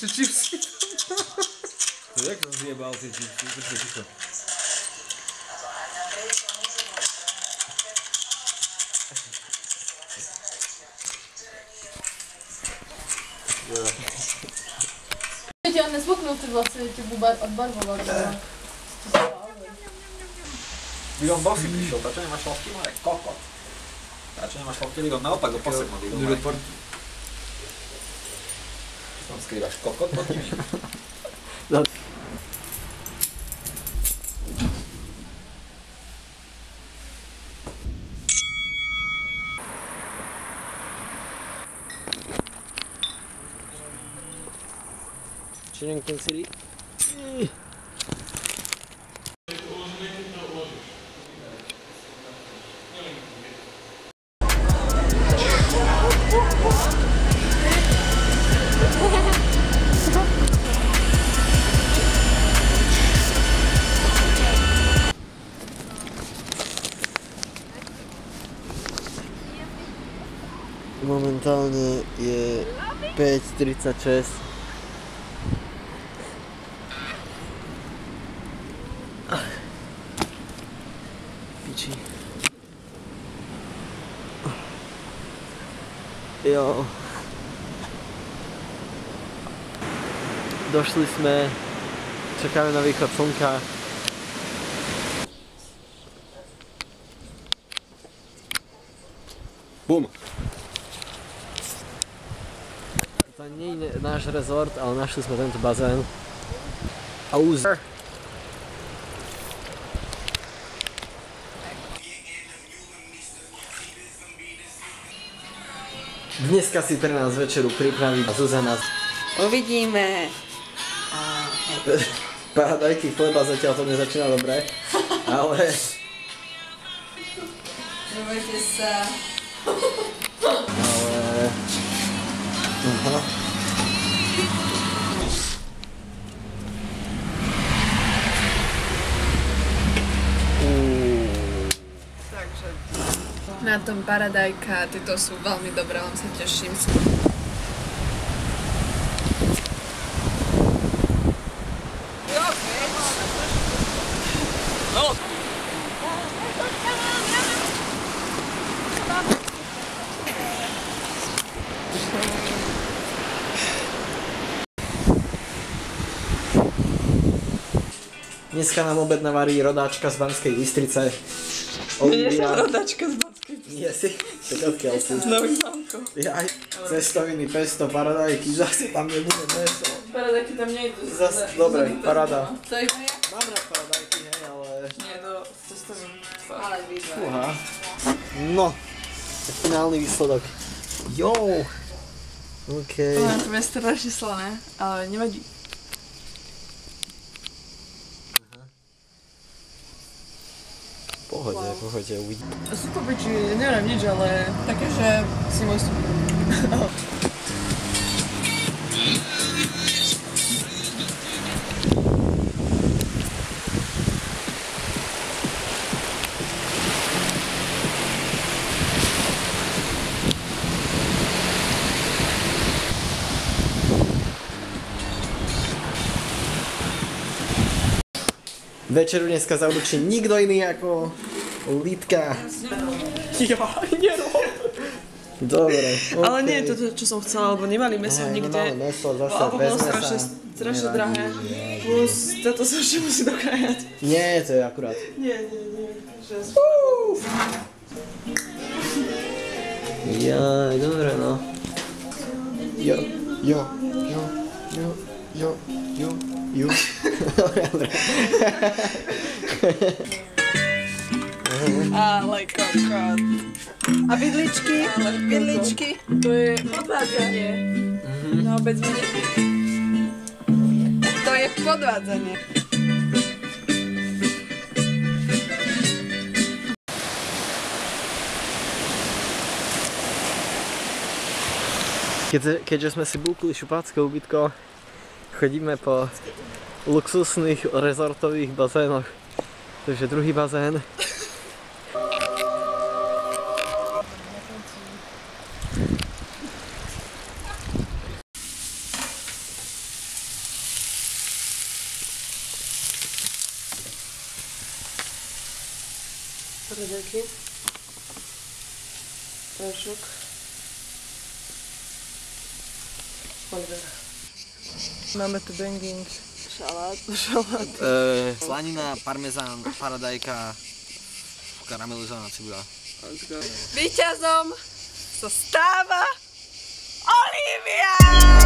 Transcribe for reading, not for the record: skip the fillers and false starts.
Ešte čipsy. Jak som zjebal tie čipsy? Počkej, ticho. Viete, on nezvuknul ty vlasy, tě odbarvoval. Ligom bosy prišiel, prečo nemáš šlofky, more? Kokot. Prečo nemáš šlofky, Ligom? Naopak ho poseknul, Ligom. Čo tam skrývaš? Kokot pod nimi? Chillington City. Momentálne je 5:36. Piči. Jo. Došli sme, čakáme na východ slnka. Bum! To nie je náš rezort, ale našli sme tento bazén. Auz. Dneska si pre nás večeru pripraví Zuzana. Uvidíme. Paradajky chleba zatiaľ to nezačína dobre, ale... Nebojte sa. Ale... Aha. Takže na tom paradajka, tieto sú veľmi dobré, len sa teším. Dneska nám obed navarí rodáčka z Banskej Bystrice. Nie som rodačka z Banskej Bystrice. Nie si? Tak odkiaľ si? Z Nových Zámkov. Jaj, cestoviny, pesto, paradajky, zase tam nebude meso. Paradajky tam nejdu. Dobre, paráda. To je ja? Mám rád paradajky, hej, ale... Nie, do cestovín. Ale výzva. Fúha. No, finálny výsledok. Jo! OK. To je strašne slané, ale nevadí. Pohode, pohode, uvidím. Sú to piči, neviem nič, ale také, že si môj súd. Večeru dneska zauručí nikto iný ako Lidka. Ja, nerob. Dobre, okay. Ale nie je to, čo som chcela, lebo nemali meso nikde. Nemáme meso, zase Alebo bez bolo mesa. strašne drahé. Plus, toto sa ešte musí dokrájať. Nie, to je akurát. Nie. Jaj, dobre no. Jo. Dobre. Ale kokot. A vidličky? To je podvádzanie. No, bez mene. To je podvádzanie. Keďže sme si búkli šupácké ubytko, chodíme po luxusných rezortových bazénoch. Takže druhý bazén. Raďajky. Prášok. Oliver. Máme tu banging. Šalát. Slanina, parmezán, paradajka, karamelizovaná cibula. Víťazom sa stáva Olivia!